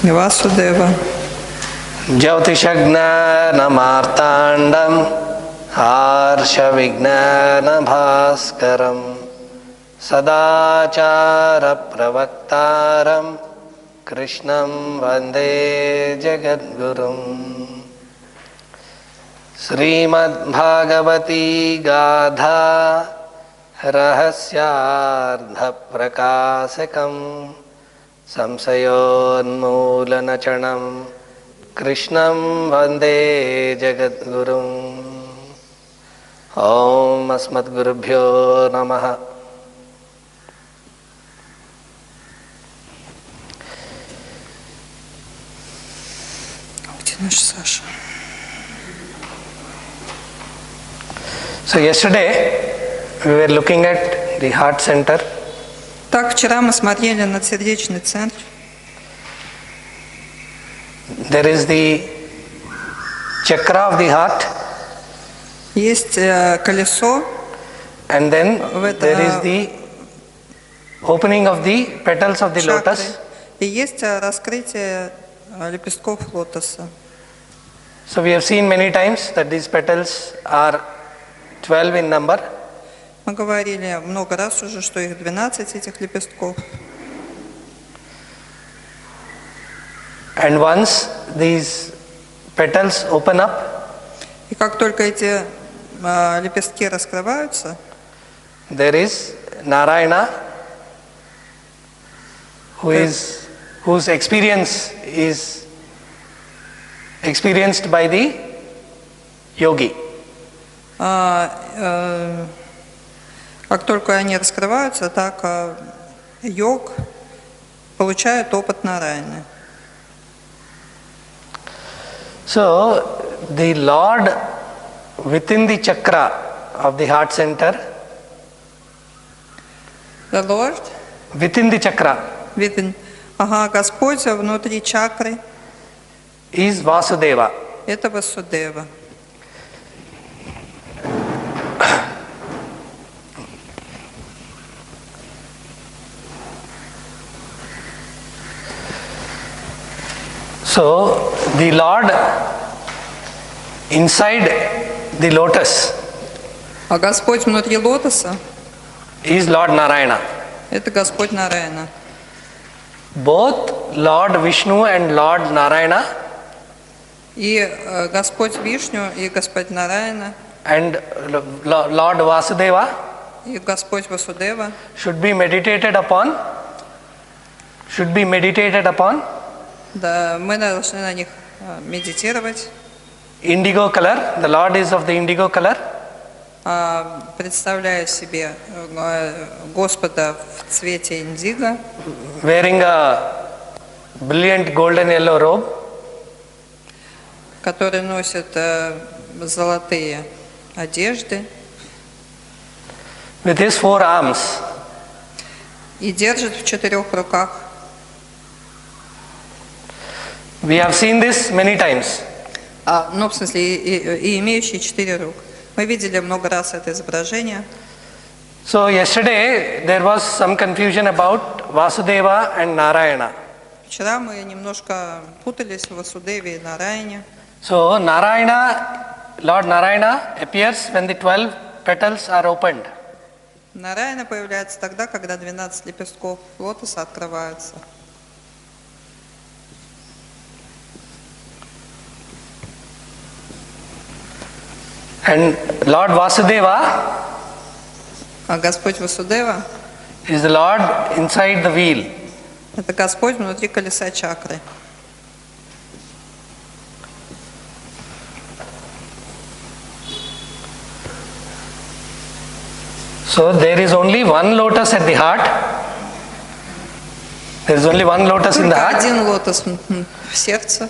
Vasudeva. Jyotishagnanamartandam Harshavijnanabhaskaram Sadachara pravaktaram Krishnam Vande Jagadgurum. Srimad Bhagavati Gadha Rahasyardha Prakasakam Samsayonmulanachanam Krishnam Vande Jagadgurum. Om Asmadgurubhyo Namaha. Саша. So yesterday we were looking at the heart center. Так, вчера мы смотрели на сердечный центр. There is the chakra of the heart. Есть колесо. And then there is the opening of the petals of the lotus. И есть раскрытие лепестков лотоса. So we have seen many times that these petals are 12 in number. Мы говорили много раз уже, что их 12 этих лепестков. And once these petals open up, и как только эти лепестки раскрываются, there is Narayana, whose experience is experienced by the yogi. Как только они раскрываются, так йог получает опыт Нараяны. So, the Lord within the chakra of the heart center, The Lord, within the chakra, Господь внутри чакры, is Vasudeva. это Васудева. So, the Lord inside the lotus Господь внутри лотоса is Lord Narayana. это Господь Нараяна. Both Lord Vishnu and Lord Narayana И Господь Вишну, и Господь Нараяна, and Lord Vasudeva и Господь Васудева should be meditated upon. Да, мы должны на них медитировать. Indigo color, the Lord is of the indigo color. Представляя себе Господа в цвете индиго, Wearing a brilliant golden yellow robe. который носит золотые одежды. With his 4 arms. И держит в 4 руках. We have seen this many times. Ну, в смысле, и имеющий 4 рук. Мы видели много раз это изображение. So yesterday there was some confusion about Vasudeva and Narayana. Вчера мы немножко путались в Васудеве и Нараяне. So Lord Narayana appears when the 12 petals are opened. Нараяна появляется тогда, когда 12 лепестков лотоса открываются. And Lord Vasudeva Господь Васудева is the Lord inside the wheel. это Господь внутри колеса чакры. So there is only one lotus at the heart. There is only one lotus in the Только heart. один лотос в сердце.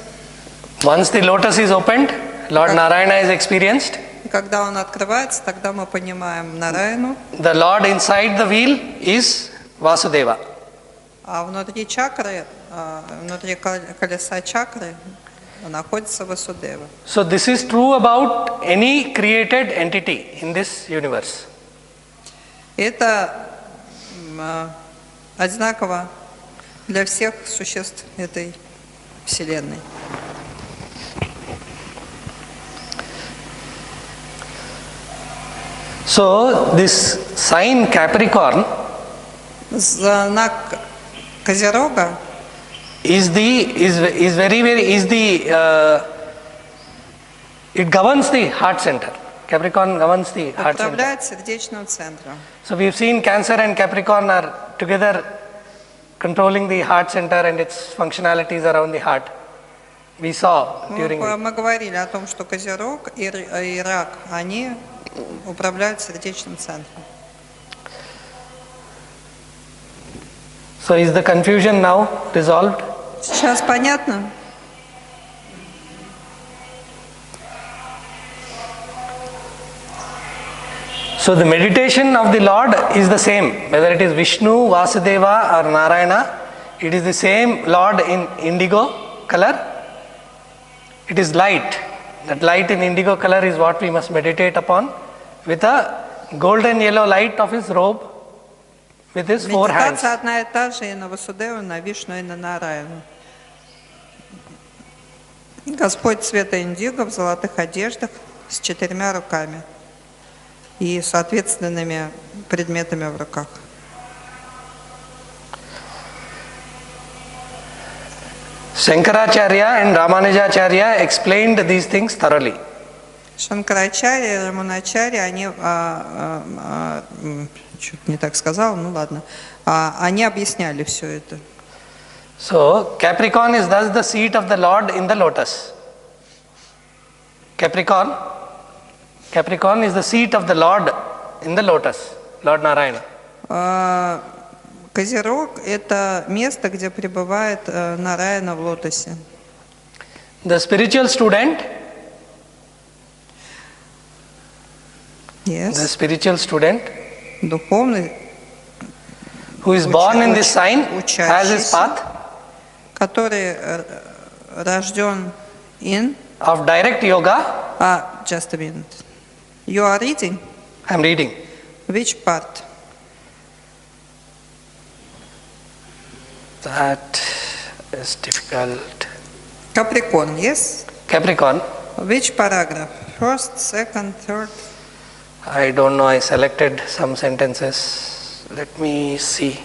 Once the lotus is opened, Lord Narayana is experienced. И когда он открывается, тогда мы понимаем Нараяну. The Lord inside the wheel is Vasudeva. А внутри чакры, внутри колеса чакры находится Васудева. So this is true about any created entity in this universe. Это одинаково для всех существ этой Вселенной. So this sign Capricorn Знак Козерога is it governs the heart center. Capricorn governs the heart center. управляет сердечным центром. So we've seen Cancer and Capricorn are together controlling the heart center and its functionalities around the heart. We saw during the... Мы говорили о том, что Козерог и Рак, они управляют сердечным центром. So is the confusion now resolved? Сейчас понятно? So the meditation of the Lord is the same, whether it is Vishnu, Vasudeva or Narayana, it is the same Lord in indigo color. It is light. That light in indigo color is what we must meditate upon with a golden yellow light of his robe with his four hands. Медитация одна и та же и на Васудеву, и на Вишну, и на Нараяну. Господь цвета индиго в золотых одеждах с 4 руками и соответственными предметами в руках. Shankaracharya and Ramanujacharya explained these things thoroughly. Шанкарачарья и Раманачарья, они, чуть не так сказал, ну ладно, они объясняли все это. So Capricorn is thus the seat of the Lord in the lotus. Capricorn is the seat of the Lord in the lotus, Lord Narayana. Козерог – это место, где пребывает Нараяна в лотосе. The spiritual student, Yes. the spiritual student Духовный, who is born in this sign has his path который рожден in... of direct yoga. Just a minute. You are reading? I am reading. Which part? That is difficult. Capricorn, yes? Capricorn. Which paragraph? First, second, third? I don't know, I selected some sentences. Let me see.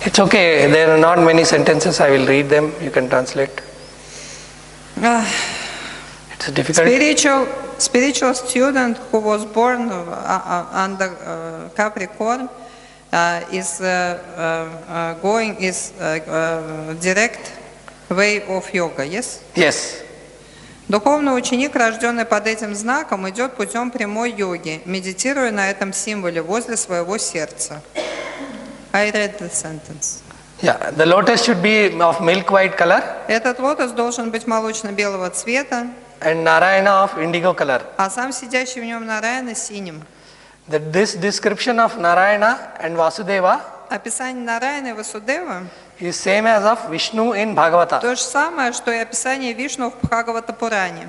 It's okay, there are not many sentences, I will read them, you can translate. It's difficult. Spiritual student who was born under Capricorn is going direct way of yoga, yes? Yes. Духовный ученик, рожденный под этим знаком, идет путем прямой йоги, медитируя на этом символе возле своего сердца. I read the sentence. Yeah, the lotus should be of milk white color. Этот лотос должен быть молочно-белого цвета, And Narayana of indigo color. а сам сидящий в нем Нараяна синим. This description of Narayana and Vasudeva Описание Нараяны и Васудевы is same as of Vishnu in Bhagavata. то же самое, что и описание Вишну в Бхагавата-пуране.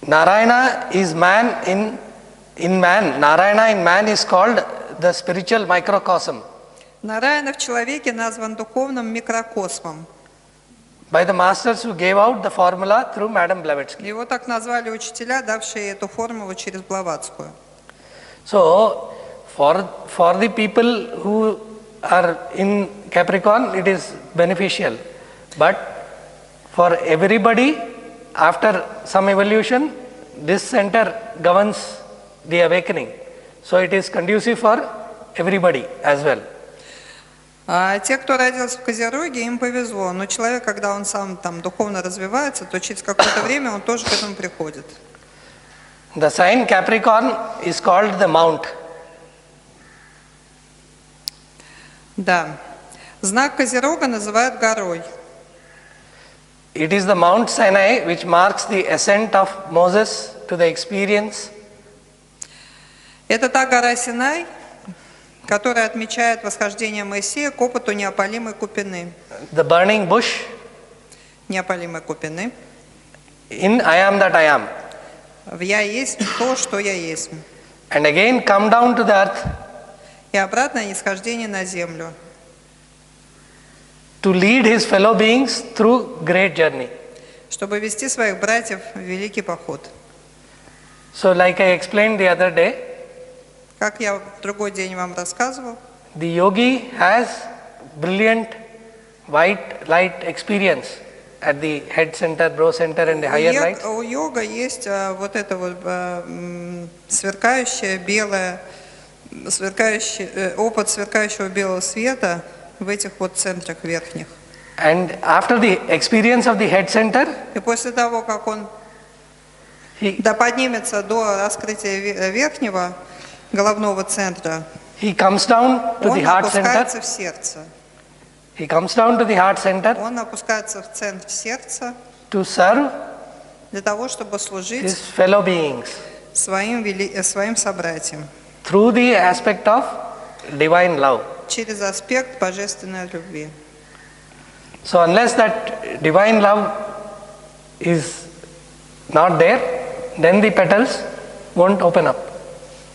Narayana is man in man. Narayana in man is called the spiritual microcosm. Нараяна в человеке назван духовным микрокосмом. By the masters who gave out the formula through Madam Blavatsky. Его так назвали учителя, давшие эту формулу через Блаватскую. So, for the people who are in Capricorn, it is beneficial. But for everybody, after some evolution, this center governs the awakening. So it is conducive for everybody as well. А те, кто родился в Козероге, им повезло. Но человек, когда он сам там духовно развивается, то через какое-то время он тоже к этому приходит. The sign Capricorn is called the mount. Да. Знак Козерога называют горой. It is the Mount Sinai which marks the ascent of Moses to the experience. Это та гора Синай, которая отмечает восхождение Моисея к опыту неопалимой купины. The burning bush. Неопалимой купины. In I am that I am. В «Я есть то, что я есть». And again come down to the earth. И обратное нисхождение на землю. To lead his fellow beings through great journey. Чтобы вести своих братьев в великий поход. So like I explained the other day, Как я в другой день вам рассказывал, the yogi has brilliant white light experience at the head center, brow center and the higher lights. у йога есть вот это вот сверкающее белое, опыт сверкающего белого света в этих вот центрах верхних. And after the experience of the head center, И после того, как он he поднимется до раскрытия верхнего головного центра, comes down to the он heart center. опускается в сердце. He comes down to the heart center Он опускается в центр сердца to serve для того, чтобы служить his fellow beings своим собратьям through the aspect of divine love. через аспект божественной любви. So unless that divine love is not there, then the petals won't open up.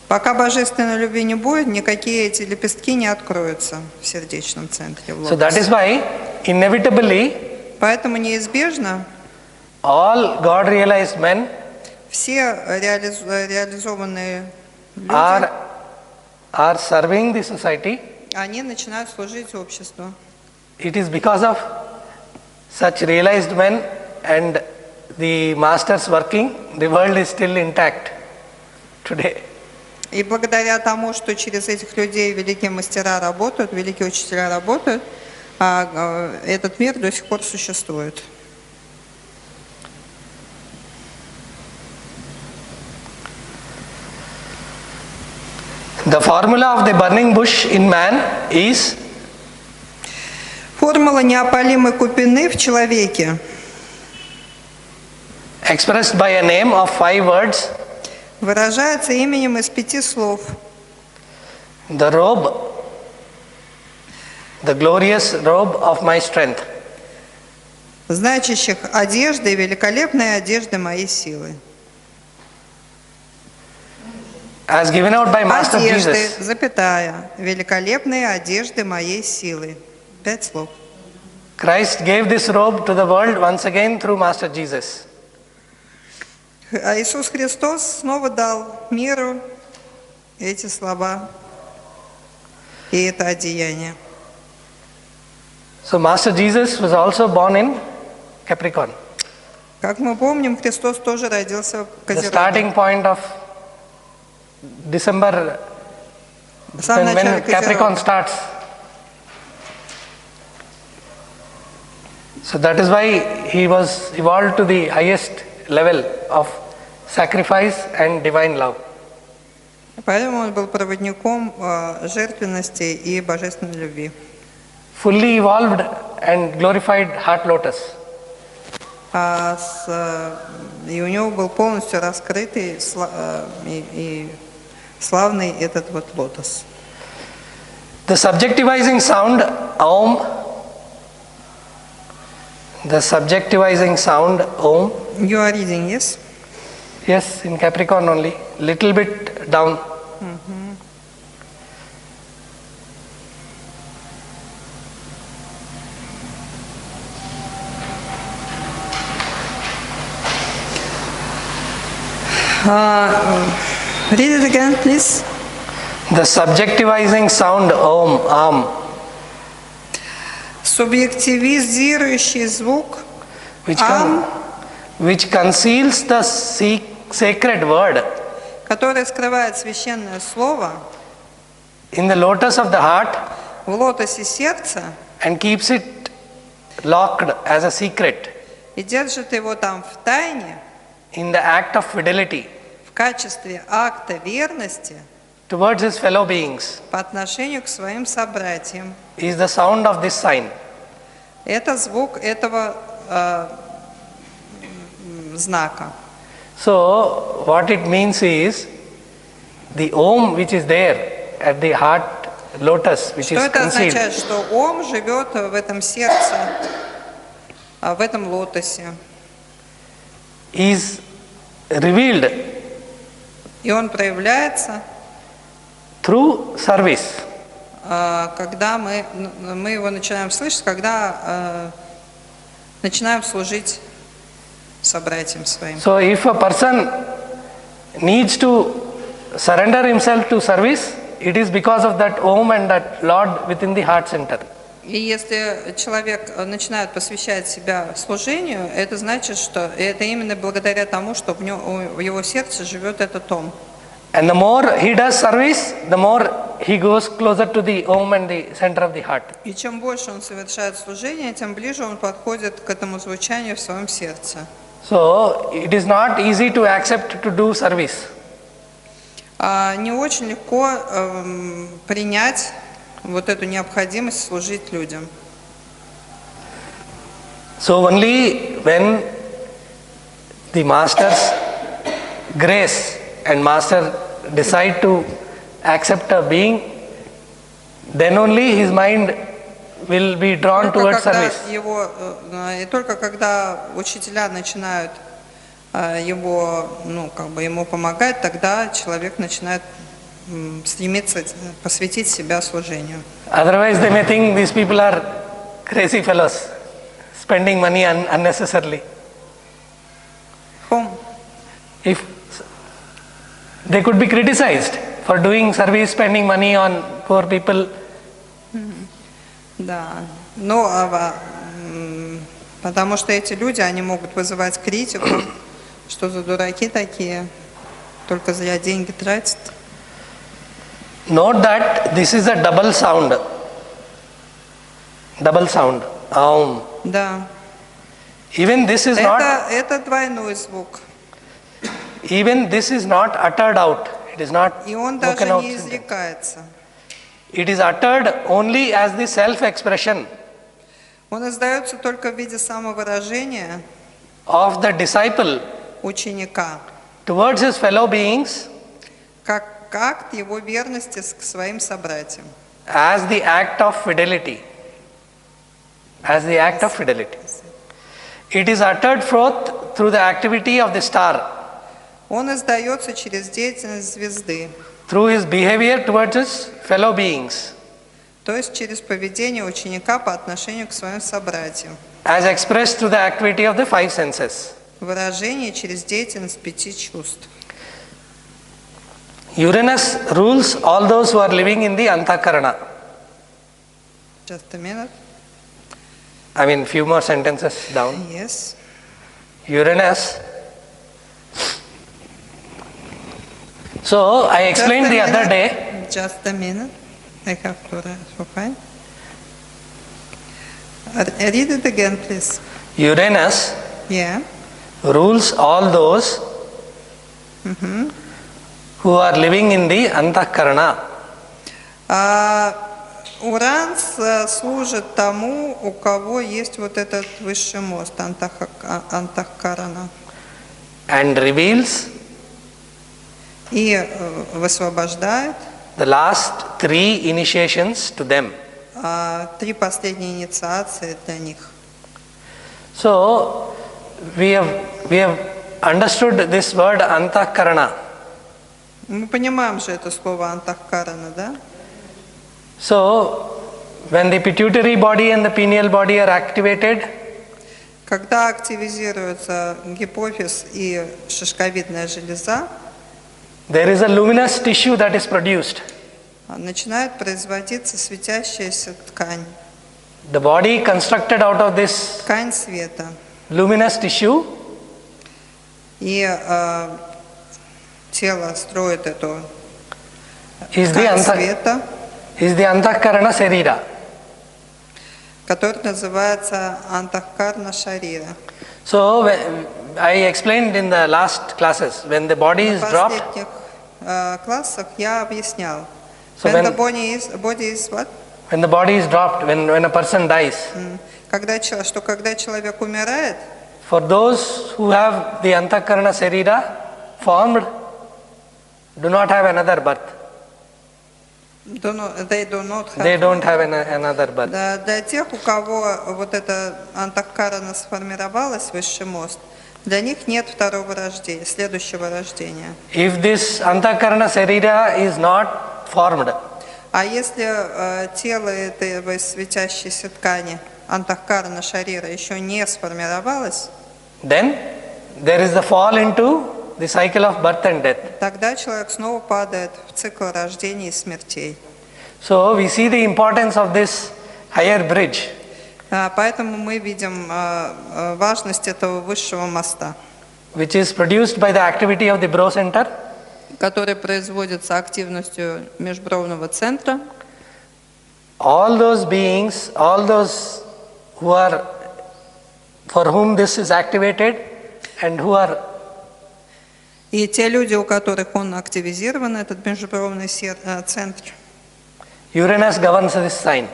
Пока божественной любви не будет, никакие эти лепестки не откроются в сердечном центре. В So that is лотосе. why inevitably Поэтому неизбежно all God realized men все реализованные люди, are serving the society. они начинают служить обществу. It is because of such realized men and the masters working, the world is still intact today. И благодаря тому, что через этих людей великие мастера работают, великие учителя работают, этот мир до сих пор существует. The formula of the burning bush in man is Формула неопалимой купины в человеке expressed by a name of 5 words. выражается именем из 5 слов. The robe, the glorious robe of my strength. Значащих одежды, великолепные одежды моей силы. As given out by Master Одежды, Jesus. запятая, великолепные одежды моей силы. 5 слов. Christ gave this robe to the world once again through Master Jesus. А Иисус Христос снова дал миру эти слова и это одеяние. So Master Jesus was also born in Capricorn. Как мы помним, Христос тоже родился в The Козероге. starting point of December, В самом when начале Capricorn Козерога. starts. So that is why he was evolved to the highest level of sacrifice and divine love. Поэтому он был проводником жертвенности и божественной любви. Fully evolved and glorified heart lotus. И у него был полностью раскрытый и славный этот вот лотос. The subjectivizing sound Om. The subjectivizing sound Om. You are reading, yes? Yes, in Capricorn only. Little bit down. Read it again, please. The subjectivizing sound Om, Am, Субъективизирующий звук which, Am, which conceals the sacred word который скрывает священное слово in the lotus of the heart в лотосе сердца and keeps it locked as a secret и держит его там в тайне in the act of fidelity в качестве акта верности towards his fellow beings по отношению к своим собратьям. is the sound of this sign. Это звук этого знака. So, what it means is the Om which is there at the heart lotus, which Что is это concealed, означает? Что Ом живет в этом сердце, в этом лотосе. is revealed И он проявляется through service. когда мы его начинаем слышать, когда начинаем служить собратьям своим. So if a person needs to surrender himself to service, it is because of that Om and that Lord within the heart center. И если человек начинает посвящать себя служению, это значит, что это именно благодаря тому, что в его сердце живет этот Ом. And the more he does service, the more he goes closer to the Om and the center of the heart. И чем больше он совершает служение, тем ближе он подходит к этому звучанию в своем сердце. So it is not easy to accept to do service. Не очень легко принять вот эту необходимость служить людям. So only when the master's grace and master decide to accept a being, then only his mind will be drawn towards service. И только когда учителя начинают ему помогать, тогда человек начинает стремиться посвятить себя служению. Otherwise they may think these people are crazy fellows, spending money unnecessarily. If they could be criticized for doing service, spending money on poor people. Да, потому что эти люди, они могут вызывать критику, что за дураки такие, только зря деньги тратят. Note that this is a double sound. Double sound. Aum. Да. Even this is это двойной звук. Even this is not uttered out. It is not И он даже spoken out. не изрекается. It is uttered only as the self-expression Он издается только в виде самовыражения of the disciple ученика, towards his fellow beings как акт его верности к своим собратьям. as the act of fidelity. As the act of fidelity. It is uttered forth through the activity of the star, Он издается через деятельность звезды, through his behavior towards his fellow beings, то есть через поведение ученика по отношению к своим собратьям. as expressed through the activity of the five senses. Выражение через деятельность 5 чувств. Uranus rules all those who are living in the Antakarana. Just a minute. I mean, few more sentences down. Yes. Uranus. So, I explained the other day. Just a minute. I have to find. Read it again, please. Uranus Yeah. rules all those who are living in the Antakarana. Уран служит тому, у кого есть вот этот высший мост, антахкарана, And reveals и высвобождает the last three initiations to them. 3 последние инициации для них. So, we have understood this word Antakarana. Мы понимаем же это слово антахкарана, да? So, when the pituitary body and the pineal body are activated, Когда активизируется гипофиз и шишковидная железа, there is a luminous tissue that is produced. начинает производиться светящаяся ткань, The body constructed out of this ткань света. luminous tissue И тело строит эту is ткань света, the Antakarana Sarira. который называется антахкарна шарира. So, I explained in the last classes, when the body is В dropped, последних классах я объяснял. So When when- the body is what? when the body is dropped, when a person dies, Когда человек умирает, for those who have the Antakarana Sarira formed, do not have another birth. they do not have. They don't have another birth. Для тех, у кого вот эта антахкарана сформировалась, высший мост, для них нет второго рождения, следующего рождения. If this Antakarana Sarira is not formed, А если тело этой светящейся ткани, антахкарана шарира, еще не сформировалось, then there is the fall into the cycle of birth and death. тогда человек снова падает в цикл рождения и смертей. So we see the importance of this higher bridge. Поэтому мы видим важность этого высшего моста, Which is produced by the activity of the brow center, который производится активностью межбровного центра. all those beings, all those who are, for whom this is activated and who are, И те люди, у которых он активизирован, этот межбровный центр, Uranus governs this sign.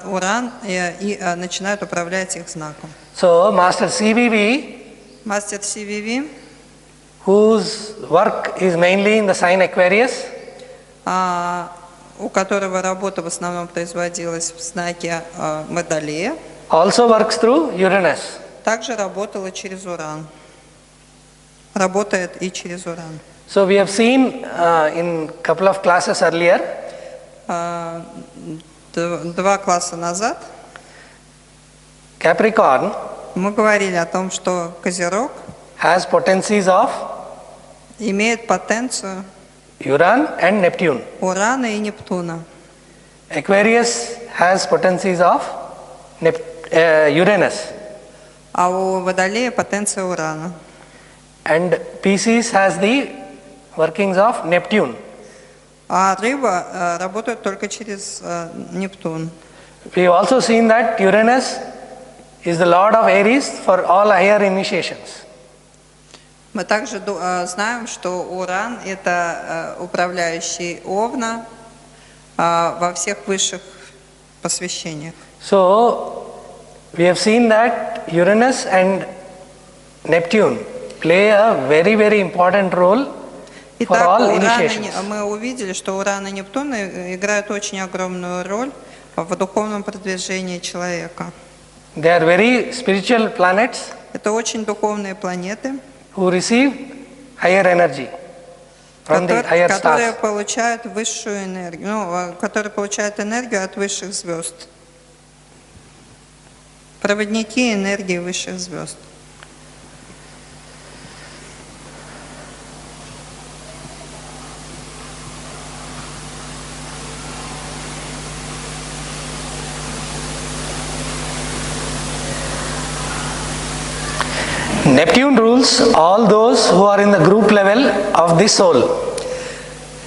Уран, и начинают управлять их знаком. So Master CVV, Мастер CVV, whose work is mainly in the sign Aquarius, у которого работа в основном производилась в знаке Водолея, also works through Uranus. также работала через Уран. Работает и через Уран. So we have seen in couple of classes earlier, Два класса назад Capricorn мы говорили о том, что Козерог has potencies of имеет потенцию Uran and Neptune. Урана и Нептуна. Aquarius has potencies of Uranus. А у Водолея потенция Урана. And Pisces has the workings of Neptune. А Рыба работает только через Нептун. We have also seen that Uranus is the lord of Aries for all higher initiations. Мы также знаем, что Уран – это управляющий Овна во всех высших посвящениях. So we have seen that Uranus and Neptune play a very, very important role for Итак, all initiations. мы увидели, что Уран и Нептун играют очень огромную роль в духовном продвижении человека. They are very spiritual planets Это очень духовные планеты, who receive higher energy from the higher которые stars. получают высшую энергию, которые получают энергию от высших звезд. Проводники энергии высших звезд. Neptune rules all those who are in the group level of the soul.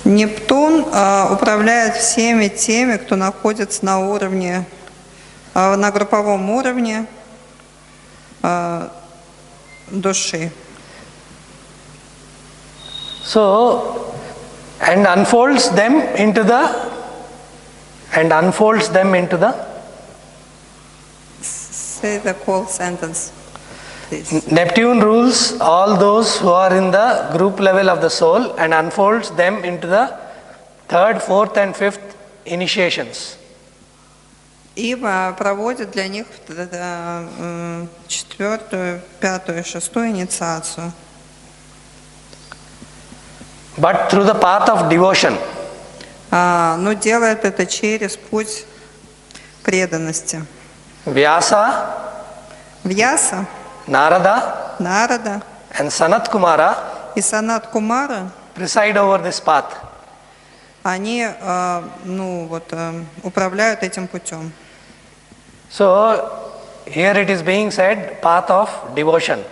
Нептун управляет всеми теми, кто находится на уровне, на групповом уровне души. So, and unfolds them into the Say the whole sentence, please. Neptune rules all those who are in the group level of the soul and unfolds them into the third, fourth and fifth initiations. И проводит для них четвертую, пятую, шестую инициацию. But through the path of devotion. Но делает это через путь преданности. Vyasa, Вьяса, Narada Нарада and Sanat Kumara и Санат Кумара, preside over this path. они управляют этим путем. So, here it is being said path of devotion.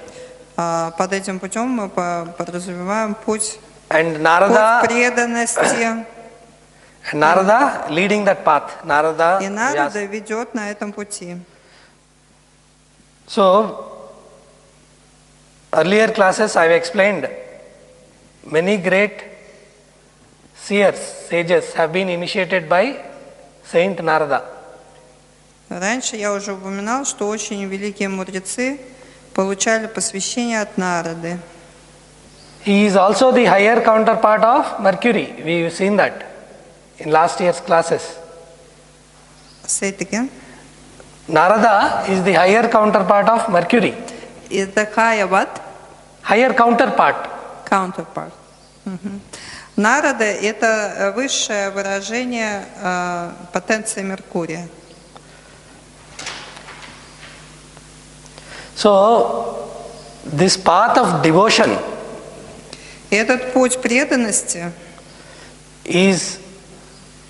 Под этим путем мы подразумеваем путь And Narada, преданности. Narada leading that path. Narada, И Нарада Vyasa. ведет на этом пути. So, earlier classes I have explained many great seers, sages have been initiated by Saint Narada. Раньше я уже упоминал, что очень великие мудрецы получали посвящение от Нарады. He is also the higher counterpart of Mercury. We have seen that in last year's classes. Say it again. Narada is the higher counterpart of Mercury. Это higher what? Higher counterpart. Counterpart. Мгм. Нарада – это высшее выражение потенции Меркурия. So, this path of devotion И этот путь преданности, is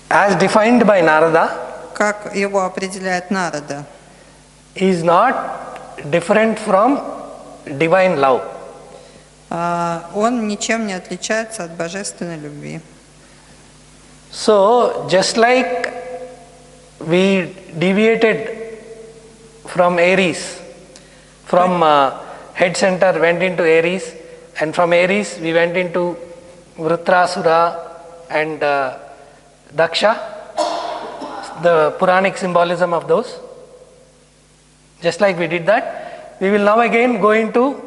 as defined by Narada, как его определяет Нарада, is not different from divine love. он ничем не отличается от божественной любви. So, just like we deviated from Aries, from head center went into Aries, and from Aries we went into Vritrasura and Daksha, the Puranic symbolism of those. Just like we did that, we will now again go into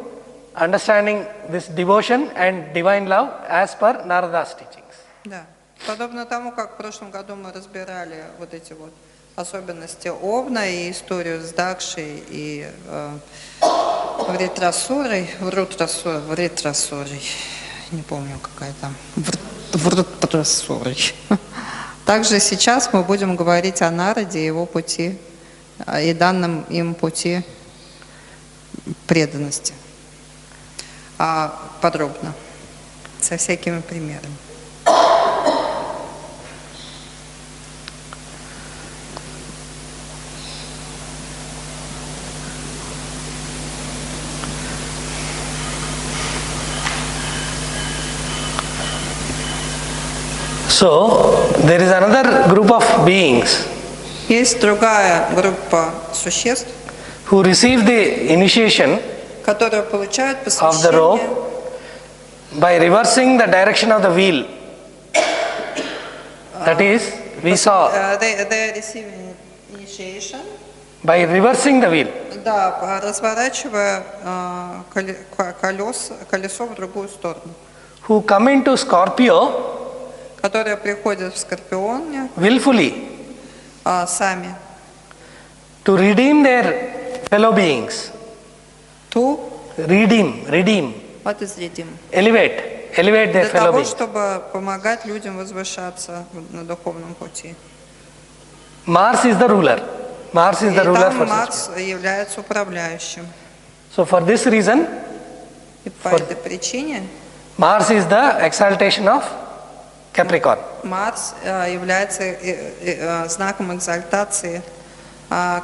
understanding this devotion and divine love as per Narada's teachings. Да. Подобно тому, как в прошлом году мы разбирали вот эти вот особенности Овна и историю с Дакшей и Вритрасурой, не помню какая там, Вритрасурой. Также сейчас мы будем говорить о Нараде, его пути и данном им пути преданности. Подробно, со всякими примерами. So, there is another group of beings Есть другая группа существ, who receive the initiation которые получают of the rope посвящение by reversing the direction of the wheel. That is, we saw they are receiving initiation, by reversing the wheel. да, разворачивая колесо в другую сторону, Who come into Scorpio которые приходят в Скорпионе willfully сами. to redeem their fellow beings. To Redeem, what is redeem? elevate their Для fellow того, beings. чтобы помогать людям возвышаться на духовном пути. Mars is the ruler. Mars is И the ruler там for Марс является управляющим. So for this reason, И по этой причине Mars is the exaltation of Capricorn. Марс является знаком экзальтации в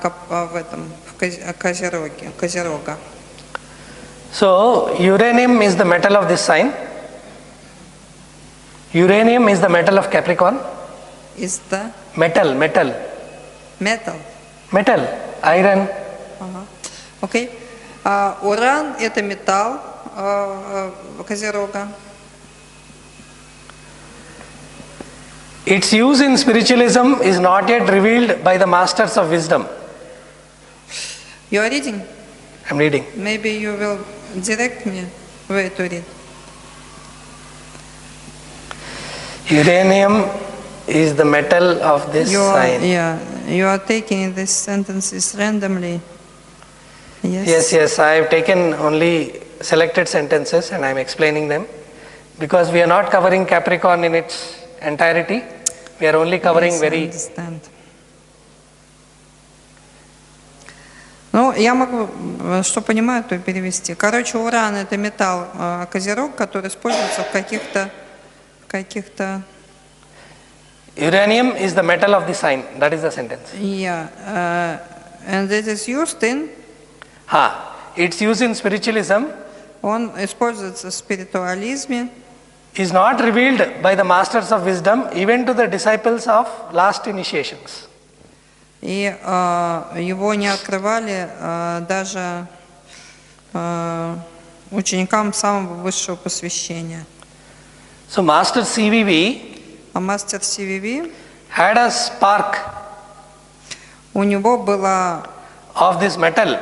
Козерога. So uranium is the metal of this sign. Uranium is the metal of Capricorn. Is the Metal, iron. Окей. Уран – это металл Козерога. Its use in spiritualism is not yet revealed by the masters of wisdom. You are reading? I'm reading. Maybe you will direct me where to read. Uranium is the metal of this sign. You are taking these sentences randomly. Yes, I have taken only selected sentences and I am explaining them because we are not covering Capricorn in its entirety. We are only covering Yes, I very... understand. Ну, я могу, что понимаю, то и перевести. Короче, уран – это металл Козерог, который используется в каких-то... Uranium is the metal of the sign. That is the sentence. Yeah, and it is used in... Its use in spiritualism Он используется в спиритуализме, is not revealed by the masters of wisdom even to the disciples of last initiations. и его не открывали даже ученикам самого высшего посвящения. So Master CVV А мастер CVV, had a spark у него была... of this metal,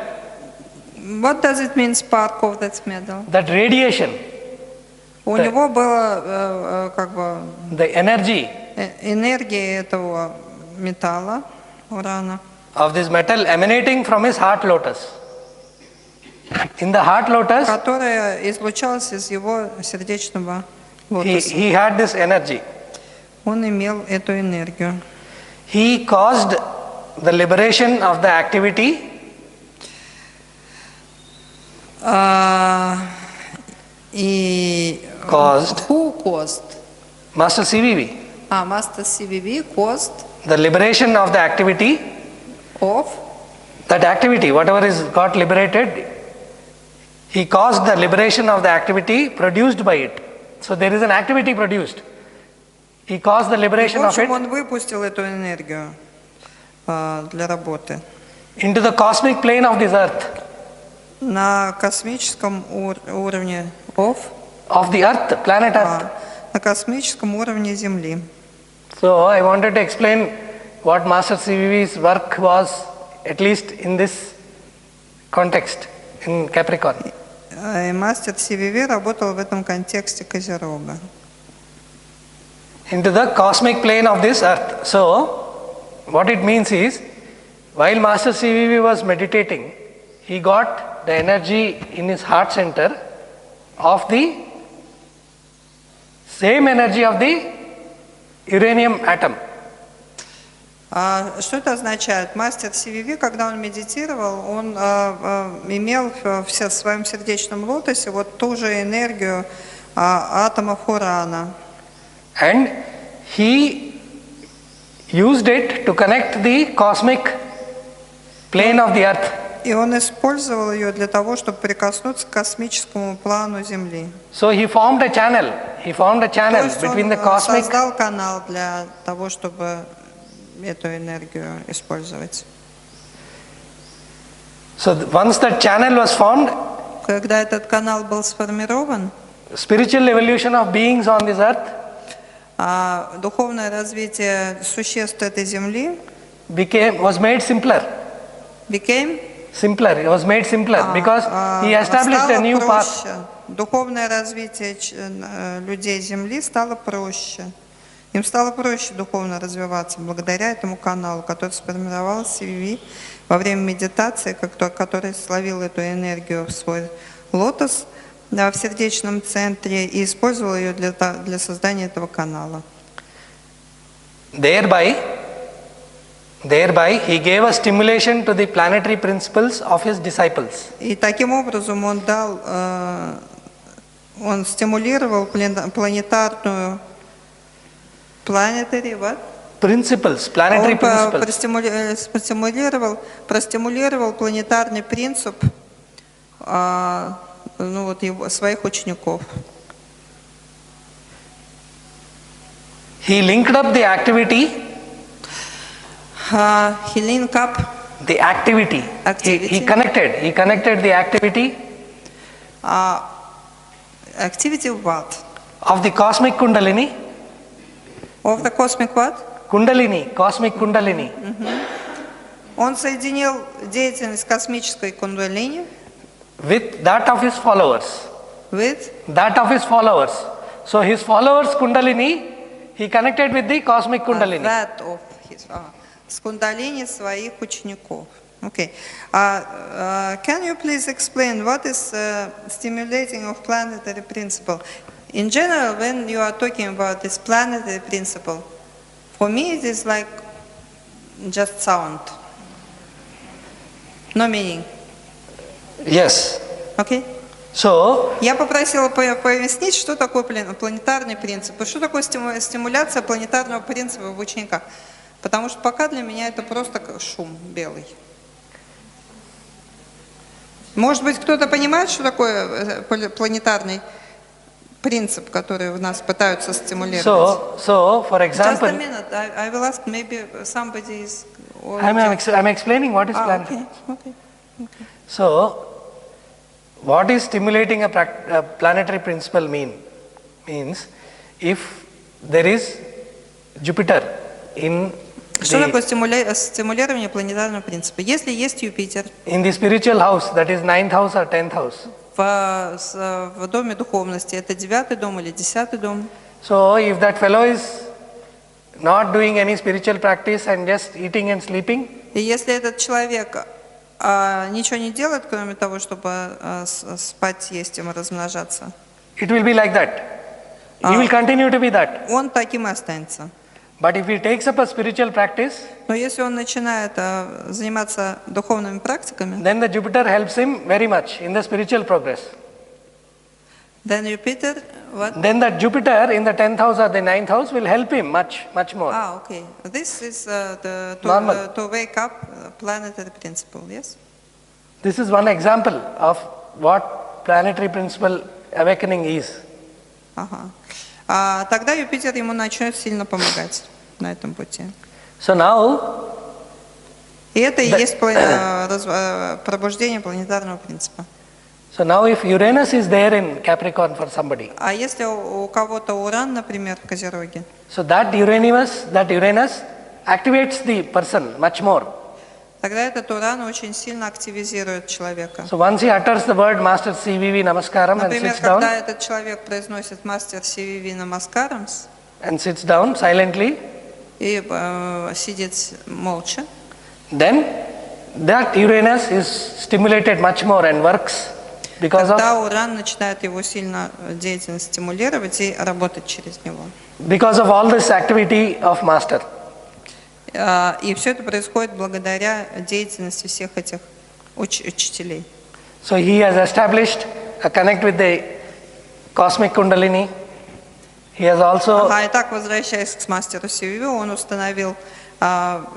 What does it mean, spark of that metal? that radiation, У него была как бы the energy энергия этого металла, урана, of this metal emanating from his heart lotus. In the heart lotus, которая излучалась из его сердечного лотоса. he had this energy. Он имел эту энергию. He caused the liberation of the activity И Caused. who caused? Master CVV. Master CVV caused The liberation of the activity, of that activity, whatever is got liberated, he caused the liberation of the activity produced by it. So there is an activity produced. He caused the В liberation of общем, it он выпустил эту энергию для работы into the cosmic plane of this earth, на космическом уровне of the earth, planet earth. на космическом уровне Земли. So I wanted to explain what Master CVV's work was, at least in this context, in Capricorn. И мастер CVV работал в этом контексте Козерога. Into the cosmic plane of this earth. So, what it means is, while Master CVV was meditating, he got the energy in his heart center of the same energy of the uranium atom. Что это означает? Мастер CVV, когда он медитировал, он имел в своем сердечном лотосе вот ту же энергию атомов урана. And he used it to connect the cosmic plane of the earth. И он использовал ее для того, чтобы прикоснуться к космическому плану Земли. So he formed a channel. He formed a То channel есть between он the cosmic. создал канал для того, чтобы эту энергию использовать. So once that channel was formed, Когда этот канал был сформирован, spiritual evolution of beings on this earth духовное развитие существ этой Земли was made simpler. It was made simpler because he established a new path. Духовное развитие людей Земли стало проще. Им стало проще духовно развиваться благодаря этому каналу, который сформировал CVV во время медитации, который словил эту энергию в свой лотос в сердечном центре и использовал ее для создания этого канала. Thereby he gave a stimulation to the planetary principles of his disciples. И таким образом он стимулировал планетарную planetary what? Principles, planetary principles. Простимулировал планетарный принцип своих учеников. He linked up the activity. He linked up the activity. He connected the activity. Activity of what? Of the cosmic Kundalini. Of the cosmic what? Kundalini, cosmic Kundalini. Он соединил деятельность космической кундалини with that of his followers. So his followers Kundalini, he connected with the cosmic Kundalini. That of his с кундалини своих учеников. Okay. Can you please explain what is stimulating of planetary principle? In general, when you are talking about this planetary principle, for me it is like just sound. No meaning. Yes. Okay. So, я попросила пояснить, что такое планетарный принцип, и что такое стимуляция планетарного принципа в учениках. Потому что пока для меня это просто как шум белый. Может быть, кто-то понимает, что такое планетарный принцип, который в нас пытаются стимулировать? So for example, just a minute. I will ask. Maybe somebody is. I'm explaining what is planetary. Okay. So, what is stimulating a planetary principle means if there is Jupiter in Что такое стимулирование планетарного принципа? Если есть Юпитер in the spiritual house, that is 9th house or 10th house, в доме духовности, это 9-й дом или 10-й дом. So if that fellow is not doing any spiritual practice and just eating and sleeping, и если этот человек ничего не делает, кроме того, чтобы спать, есть и размножаться, it will be like that. he will continue to be that. он таким и останется. But if he takes up a spiritual practice, Но если он начинает заниматься духовными практиками, then the Jupiter helps him very much in the spiritual progress. then Jupiter, what? Then that Jupiter in the 10th house or the 9th house will help him much more. Okay. This is Normal. to wake up planetary principle, yes? This is one example of what planetary principle awakening is. Ага. Тогда Юпитер ему начнет сильно помогать на этом пути. So now, И это и есть пробуждение планетарного принципа. if Uranus is there in Capricorn for somebody, А если у кого-то Уран, например, в Козероге, so that Uranus activates the person much more. тогда этот Уран очень сильно активизирует человека. So once he utters the word Master CVV Namaskaram and Например, sits down, когда этот человек произносит мастер CVV Намаскарамс silently, и сидит молча, then that Uranus is stimulated much more and works because тогда of Уран начинает его сильно деятельность стимулировать и работать через него. all this activity of Master. И все это происходит благодаря деятельности всех этих учителей. So he has established a connect with the cosmic Kundalini. He has also Итак, возвращаясь к мастеру CVV, он установил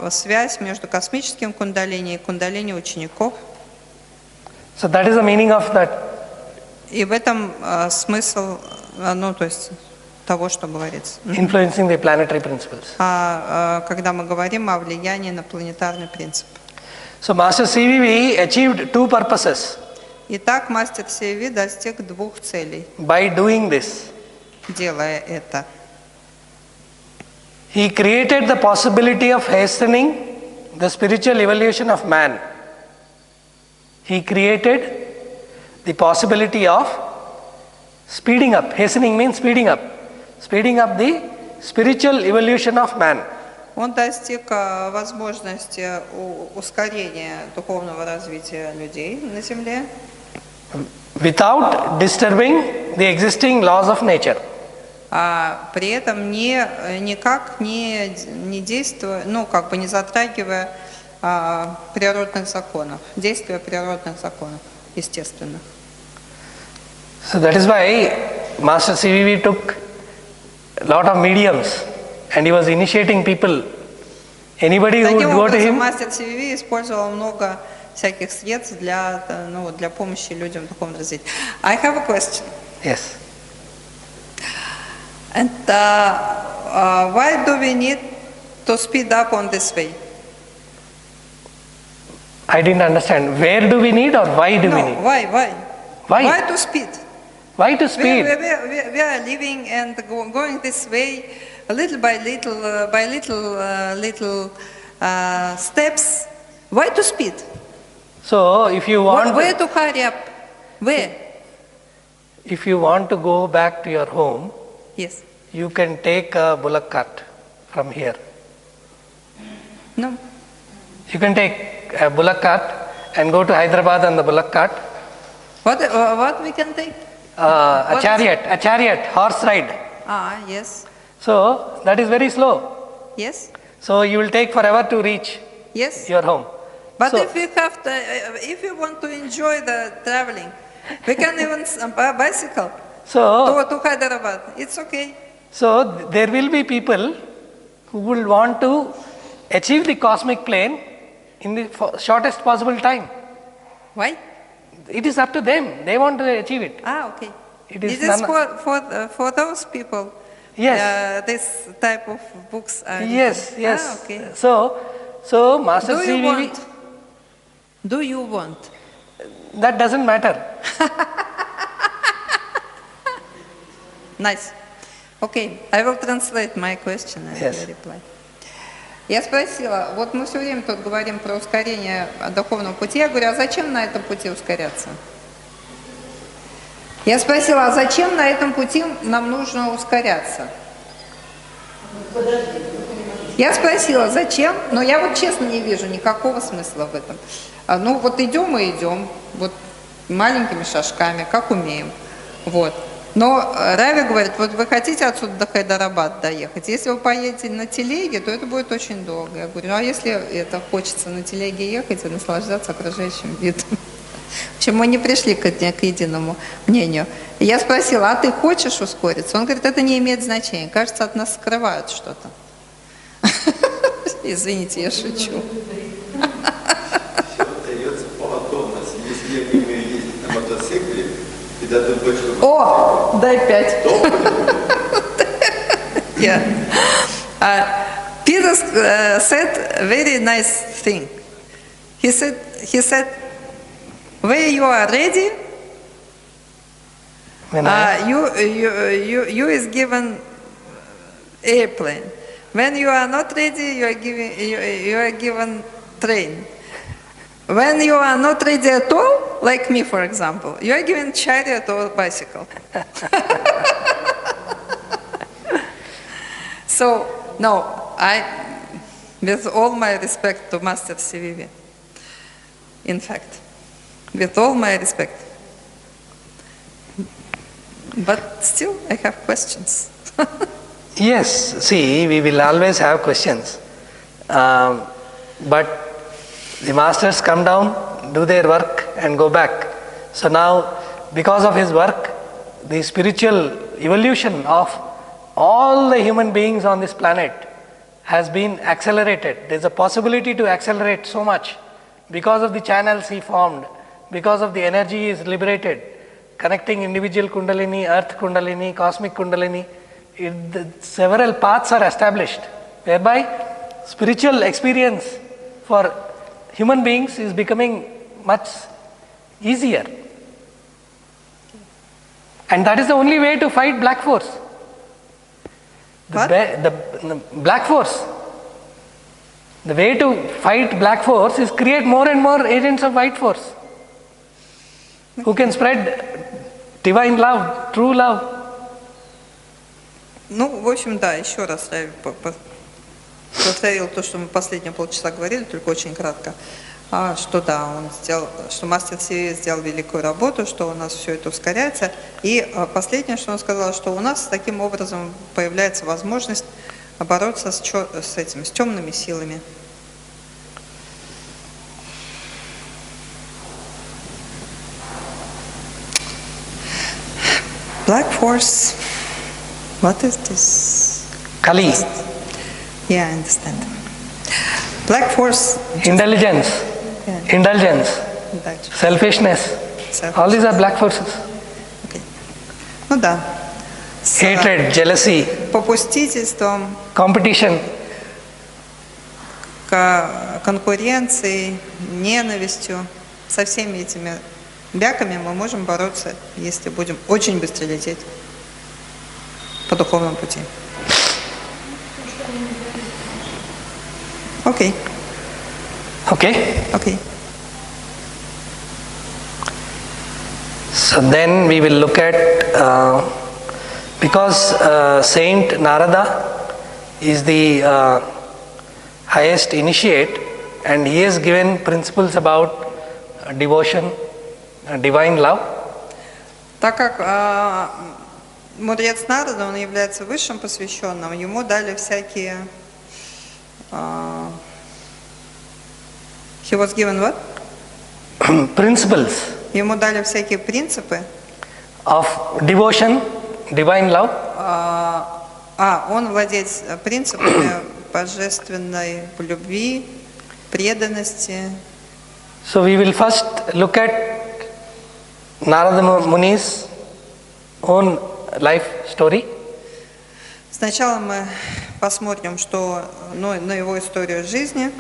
связь между космическим кундалини и кундалини учеников. so that is the meaning of that. И в этом смысл, то есть того, что говорится. Influencing the planetary principles. Когда мы говорим о влиянии на планетарный принцип. So Master CVV achieved two purposes Итак, мастер CVV достиг двух целей, by doing this. делая это. He created the possibility of hastening the spiritual evolution of man. He created the possibility of speeding up. Hastening means speeding up the spiritual evolution of man. Он достиг возможности ускорения духовного развития людей на Земле, without disturbing the existing laws of nature. При этом никак не действуя, не затрагивая природных законов, действия природных законов, естественных. So that is why Master CVV took a lot of mediums and he was initiating people. Anybody who would Таким go to образом, him, мастер CVV использовал много всяких средств для помощи людям в духовном развитии. I have a question. yes. And why do we need to speed up on this way? I didn't understand. Where do we need or why do we need? Why? Why? Why to speed? Why to speed? We are living and going this way, little by little steps. Why to speed? So if you want, Where to hurry up? Where? if you want to go back to your home, Yes. you can take a bullock cart from here. No. You can take a bullock cart and go to Hyderabad on the bullock cart. What we can take? A chariot, horse ride. Yes. So that is very slow. Yes. So you will take forever to reach Yes. your home. But So- if you want to enjoy the traveling, we can even bicycle So, to Hyderabad. It's okay. so there will be people who will want to achieve the cosmic plane in the shortest possible time. Why? It is up to them. They want to achieve it. Okay. It is It is none- for those people. Yes. This type of books are. Yes, written. yes. Okay. So Master Do you CVV, want? Do you want? that doesn't matter. Nice. Okay, I will translate my question and Yes. reply. Я спросила, вот мы все время тут говорим про ускорение духовного пути. Я говорю, а зачем на этом пути ускоряться? Я спросила, а зачем на этом пути нам нужно ускоряться? Я спросила, зачем, но я вот честно не вижу никакого смысла в этом. Вот идем и идем, вот маленькими шажками, как умеем. Вот. Но Рави говорит, вот вы хотите отсюда до Хайдарабад доехать, если вы поедете на телеге, то это будет очень долго. Я говорю, ну а если это хочется на телеге ехать и наслаждаться окружающим видом? В общем, мы не пришли к единому мнению. И я спросила, а ты хочешь ускориться? Он говорит, это не имеет значения, кажется, от нас скрывают что-то. Извините, я шучу. Все остается по готовности. Если я не умею ездить на мотоцикле, и дадут большой О, дай 5. то Yeah. Peter said a very nice thing. He said, where you are ready, When I, you is given airplane. When you are not ready, you are given train. When you are not ready at all, like me, for example, you are given chariot or bicycle. So, no, with all my respect to Master CVV, in fact, with all my respect, but still I have questions. yes, see, we will always have questions. But the masters come down, do their work and go back. So now, because of his work, the spiritual evolution of all the human beings on this planet has been accelerated. There's a possibility to accelerate so much because of the channels he formed, because of the energy is liberated, connecting individual Kundalini, Earth Kundalini, Cosmic Kundalini. Several paths are established, whereby spiritual experience for human beings is becoming much easier. And that is the only way to fight black force. The black force. The way to fight black force is create more and more agents of white force who can spread divine love, true love. Ну, в общем, да, еще раз я повторил то, что мы последние полчаса говорили, только очень кратко. Что да, он сделал, что мастер Сири сделал великую работу, что у нас все это ускоряется. И последнее, что он сказал, что у нас таким образом появляется возможность бороться с темными силами. Black force. What is this? Kali, Yeah, I understand. Black force. intelligence, Yeah. indulgence, selfishness, all these are black forces. Okay. Ну да. С Hatred, jealousy, попустительством, competition, конкуренцией, ненавистью, со всеми этими бяками мы можем бороться, если будем очень быстро лететь по духовному пути. Окей. okay? Окей. So then we will look at, because Saint Narada is the highest initiate and he has given principles about devotion, divine love. Так как мудрец Нарада, он является высшим посвященным, ему дали всякие... he was given what? Principles Ему дали всякие принципы. of devotion, divine love, Он владеет принципами божественной любви, преданности. so we will first look at Narada Muni's own life story. Сначала мы посмотрим, что, на его историю жизни,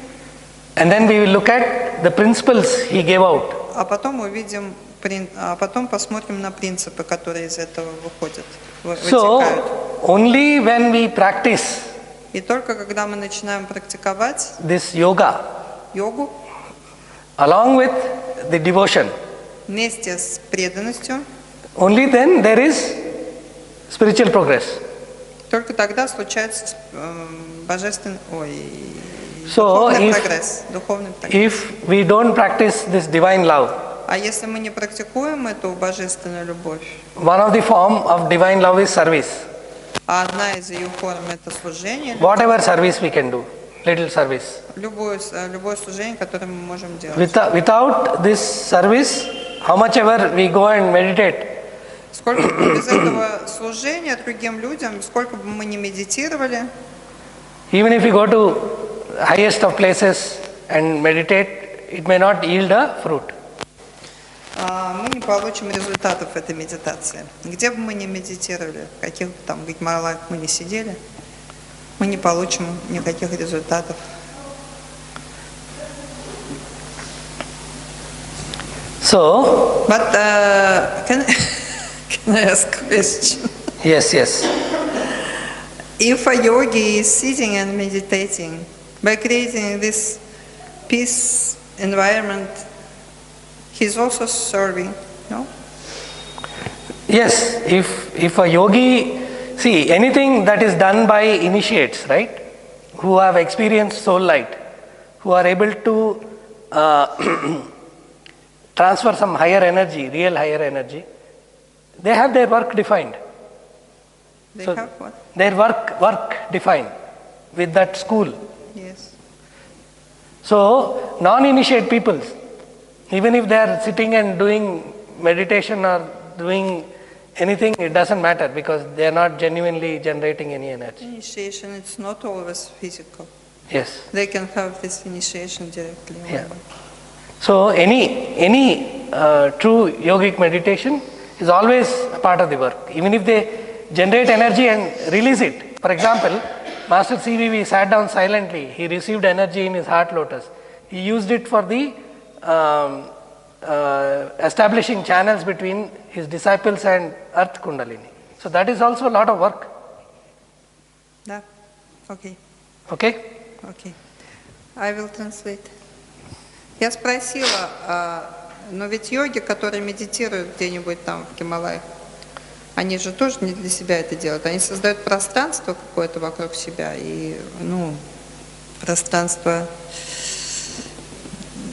And then we will look at the principles he gave out. а потом посмотрим на принципы, которые из этого выходят, So, вытекают. only when we practice И только когда мы начинаем практиковать this yoga йогу along with the devotion, вместе с преданностью, only then there is spiritual progress. только тогда случается божественный, So, духовный if- прогресс. Духовный прогресс. If we don't practice this divine love, А если мы не практикуем эту божественную любовь, one of the form of divine love is service. а одна из ее форм это служение, Whatever service we can do, little service. любое служение, которое мы можем делать. Without this service, how much ever we go and meditate, Сколько бы без этого служения другим людям, сколько бы мы ни медитировали, even if we go to highest of places and meditate, it may not yield a fruit. мы не получим результатов этой медитации. Где бы мы ни медитировали, в каких бы там гималаях мы ни сидели, мы не получим никаких результатов. So, But can I ask a question? yes. If a yogi is sitting and meditating, by creating this peace environment, he's also serving, no? Yes, if a yogi, see, anything that is done by initiates, right, who have experienced soul light, who are able to transfer some higher energy, real higher energy, they have their work defined. They So have what? their work defined with that school. Yes. So non-initiate peoples, even if they are sitting and doing meditation or doing anything, it doesn't matter because they are not genuinely generating any energy. Initiation, it's not always physical. Yes. They can have this initiation directly. Yeah. So any true yogic meditation is always a part of the work. Even if they generate energy and release it. For example, Master CVV sat down silently. He received energy in his heart lotus. He used it for the establishing channels between his disciples and Earth Kundalini. So that is also a lot of work. Да. Okay. Okay? Okay. I will translate. Я спросила, но ведь йоги, которые медитируют где-нибудь там в Гималаях, они же тоже не для себя это делают. Они создают пространство какое-то вокруг себя и, пространство,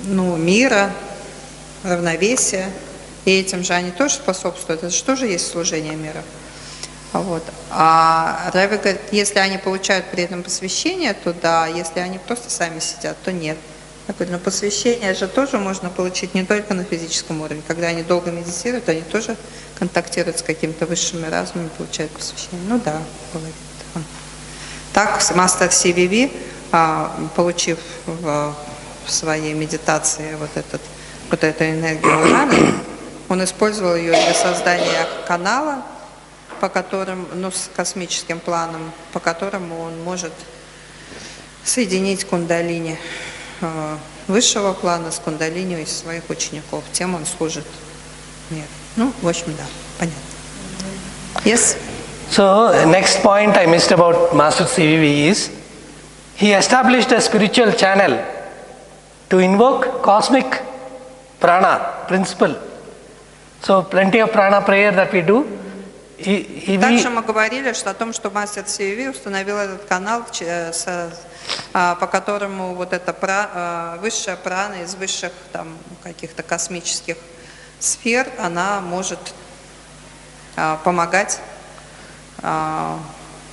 мира, равновесия. И этим же они тоже способствуют. Это же тоже есть служение мира. Вот. А Рави говорит, если они получают при этом посвящение, то да, если они просто сами сидят, то нет. Я говорю, но посвящение же тоже можно получить не только на физическом уровне. Когда они долго медитируют, они тоже контактируют с какими-то высшими разумами, получают посвящение. Ну да, говорит он. Так мастер CVV, получив в своей медитации вот эту энергию урана, он использовал ее для создания канала, по которым, с космическим планом, по которому он может соединить кундалини высшего плана с кундалини из своих учеников. Тем он служит миру. В общем, да, понятно. Yes? So next point I missed about Master CVV is he established a spiritual channel to invoke cosmic prana principle. So plenty of prana prayer that we do. Также мы говорили о том, что мастер CVV установил этот канал, по которому вот эта высшая прана из высших там каких-то космических сфер, она может помогать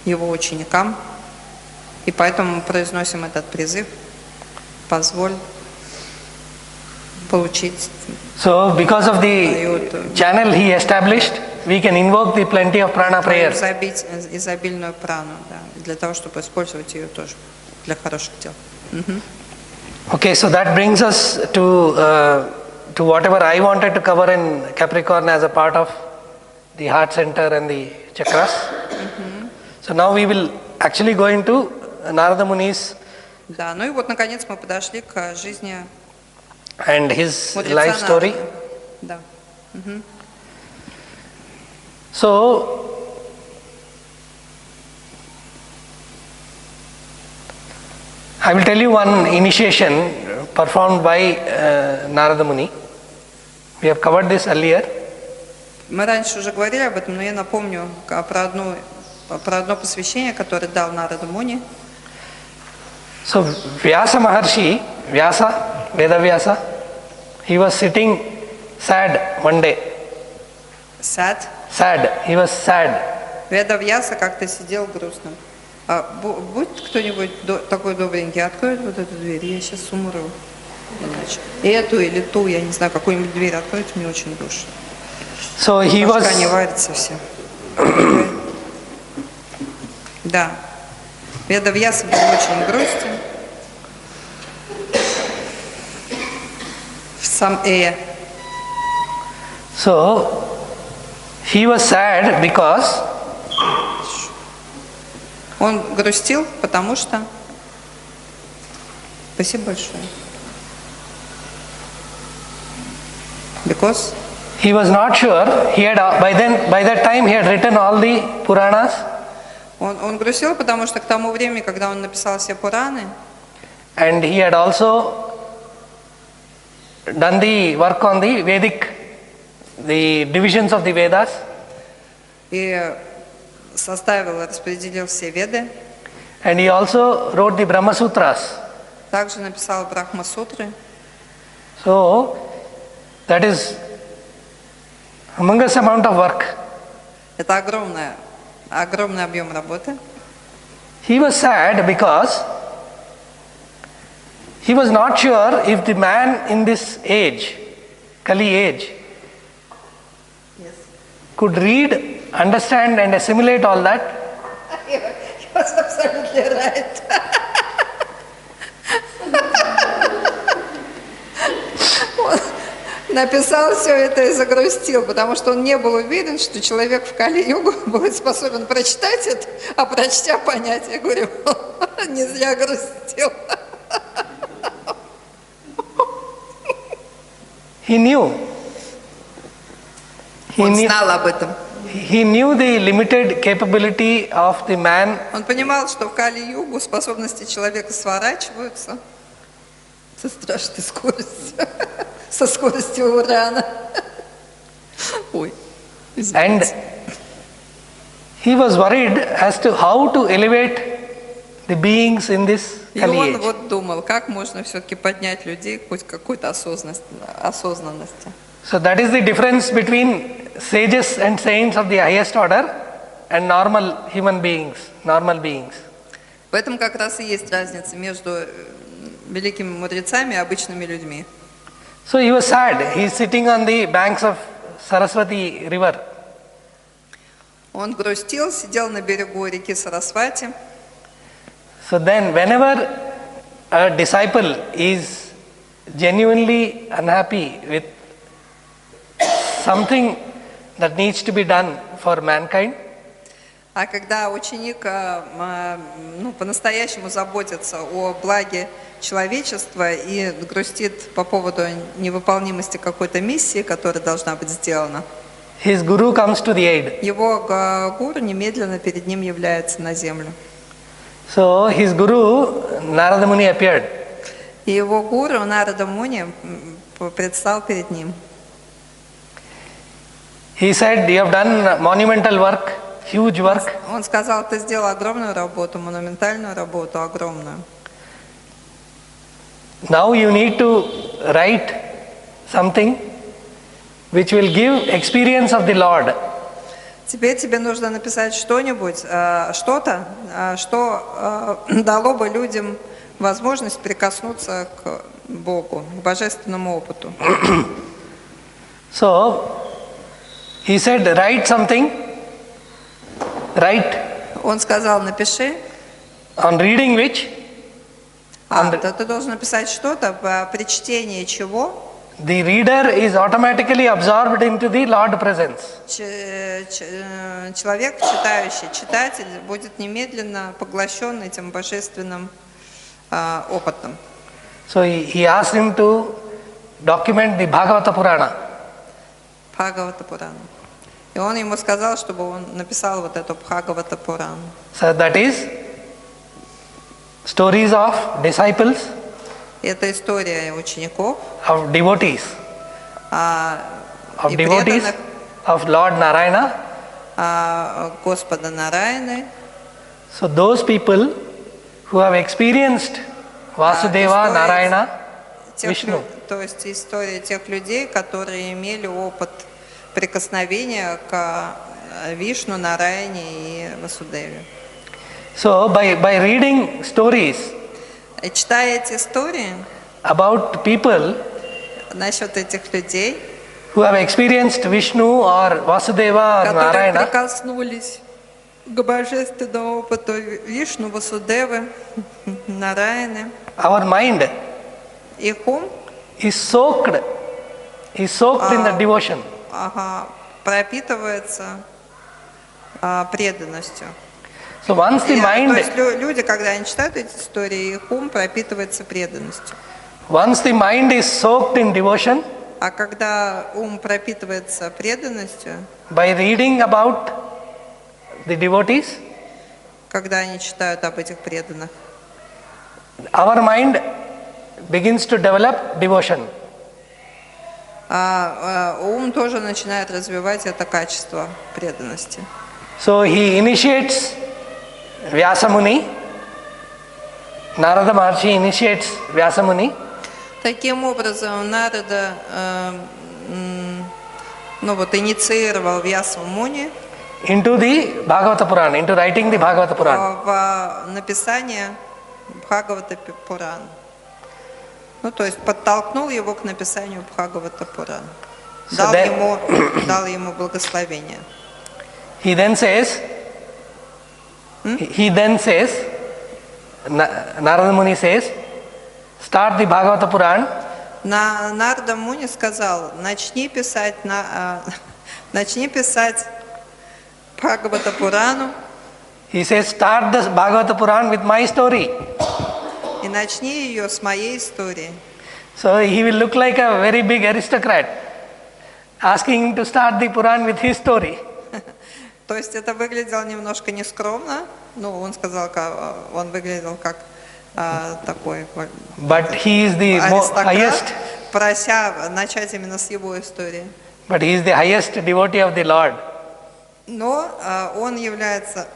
его ученикам. И поэтому мы произносим этот призыв: позволь получить. So because of the channel he established, we can invoke the plenty of prana prayers. Изобильную прану, да, для того, чтобы использовать ее тоже для хороших дел. Okay, so that brings us to whatever I wanted to cover in Capricorn as a part of the heart center and the chakras. So now we will actually go into Narada Muni's. Да, и вот наконец мы подошли к жизни and his мудреца life story. Нарады. Да. So I will tell you one initiation performed by Narada Muni. We have covered this earlier. Мы раньше уже говорили об этом, но я напомню про одно посвящение, которое дал Нарада Муни. So Vyasa Maharshi, Vyasa, Veda Vyasa, he was sitting sad one day. Sad. Sad. He was sad. Ведавьяса как-то сидел грустным. Будь кто-нибудь такой добренький, откроет вот эту дверь, я сейчас умру. Иначе. Эту или ту, я не знаю, какую-нибудь дверь откроет, мне очень душно. So he was. Башка не варится все. Да. Ведавьяса был очень грустен. В самое. So he was sad because Он грустил, потому что... Спасибо большое. Because... he was not sure. He had by that time he had written all the Puranas. Он грустил, потому что к тому времени, когда он написал все Пураны, And he had also done the work on the Vedic, the divisions of the Vedas. и составил и распределил все Веды, And he also wrote the Brahma Sutras. также написал Брахма-сутры. So that is humongous amount of work. Это огромный объем работы. He was sad because he was not sure if the man in this age, Kali age, could read, understand and assimilate all that. He was absolutely right. Он написал все это и загрустил, потому что он не был уверен, что человек в Кали-югу будет способен прочитать это, а прочтя понять. Я говорю, не зря грустил. He knew. Он знал об этом. He knew the limited capability of the man. Он понимал, что в Кали-югу способности человека сворачиваются со страшной скоростью, со скоростью урана. Ой, And извините. he was worried as to how to elevate the beings in this И Kali он age. вот думал, как можно все-таки поднять людей хоть какой-то осознанности. So that is the difference between sages and saints of the highest order and normal human beings, normal beings. В этом как раз и есть разница между великими мудрецами и обычными людьми. So he was sad. He is sitting on the banks of Saraswati river. Он грустил, сидел на берегу реки Сарасвати. So then whenever a disciple is genuinely unhappy with something that needs to be done for mankind, А когда ученик по-настоящему заботится о благе человечества и грустит по поводу невыполнимости какой-то миссии, которая должна быть сделана, his guru comes to the aid. его гуру немедленно перед ним является на землю. So his guru Narada Muni appeared. И его гуру Нарада Муни предстал перед ним. He said, "You have done monumental work, huge work. Он сказал, ты сделал огромную работу, монументальную работу, огромную. Now you need to write something which will give experience of the Lord." Теперь тебе нужно написать что-нибудь, что-то, что дало бы людям возможность прикоснуться к Богу, к божественному опыту. So he said, "Write something. Write Он сказал, напиши, on reading which ты должен написать что-то, при чтении чего the reader is automatically absorbed into the Lord presence." человек, читающий, читатель, будет немедленно поглощен этим божественным опытом. So he asked him to document the Bhagavata Purana. Бхагавата Пурана. И он ему сказал, чтобы он написал вот эту Бхагавата Пурану. So that is stories of disciples, Это история учеников, of devotees, и преданных of Lord Narayana. Господа Нараяны. So those people who have experienced Vasudeva, История Narayana, Vishnu. То есть история тех людей, которые имели опыт прикосновения к Вишну, Нараяне и Васудеве. So by reading stories И читая эти истории about people насчет этих людей, who have experienced Vishnu or Vasudeva or которые Narayana, прикоснулись к божественному опыту Вишну, Васудевы, Нараяны, our mind их ум is soaked in the devotion. пропитывается преданностью. So once the То mind, есть люди, когда они читают эти истории, их ум пропитывается преданностью. once the mind is soaked in devotion, А когда ум пропитывается преданностью, by reading about the devotees, когда они читают об этих преданных, our mind begins to develop devotion. ум тоже начинает развивать это качество преданности. So he initiates Vyasamuni. Narada Maharshi initiates Vyasamuni Таким образом, Нарада инициировал Вьясу Муни into the Bhagavata Purana, into writing the Bhagavata Purana. в написание Бхагавата Пурана. То есть подтолкнул его к написанию Бхагавата Пурана. Дал ему благословение. He then says, Narada Muni says, start the Bhagavata Purana. Нарада Муни сказал, начни писать Бхагавата Пурану. He says, start the Bhagavata Purana with my story. И начни ее с моей истории. So he will look like a very big aristocrat, asking him to start the Purana with his story. То есть это выглядело немножко нескромно. Он сказал, он выглядел как такой But he is the аристократ, highest. прося начать именно с его истории. But he is the highest devotee of the Lord. Но он является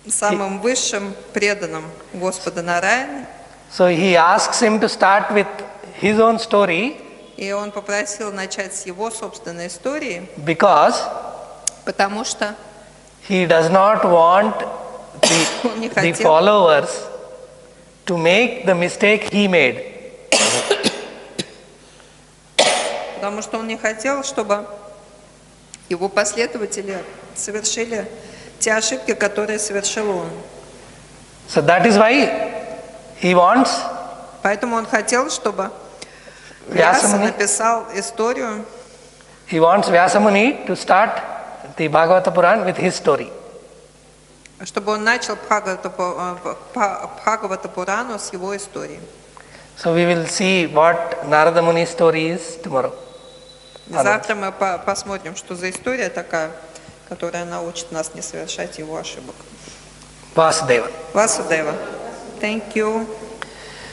самым высшим преданным Господа Нараяны. So he asks him to start with his own story. И он попросил начать с его собственной истории, Because потому что he does not want он не the хотел, followers to make the mistake he made. чтобы его последователи совершили те ошибки, которые совершил он. So that is why he wants Поэтому он хотел, чтобы Вьяса Vyasamuni, написал историю, Vyasamuni to start the Bhagavata Purana with his story. чтобы он начал Бхагавата Пурану с его истории. So we will see what Narada Muni's story is tomorrow. Завтра мы посмотрим, что за история такая, которая научит нас не совершать его ошибок. Vasudeva. Васудева. Thank you.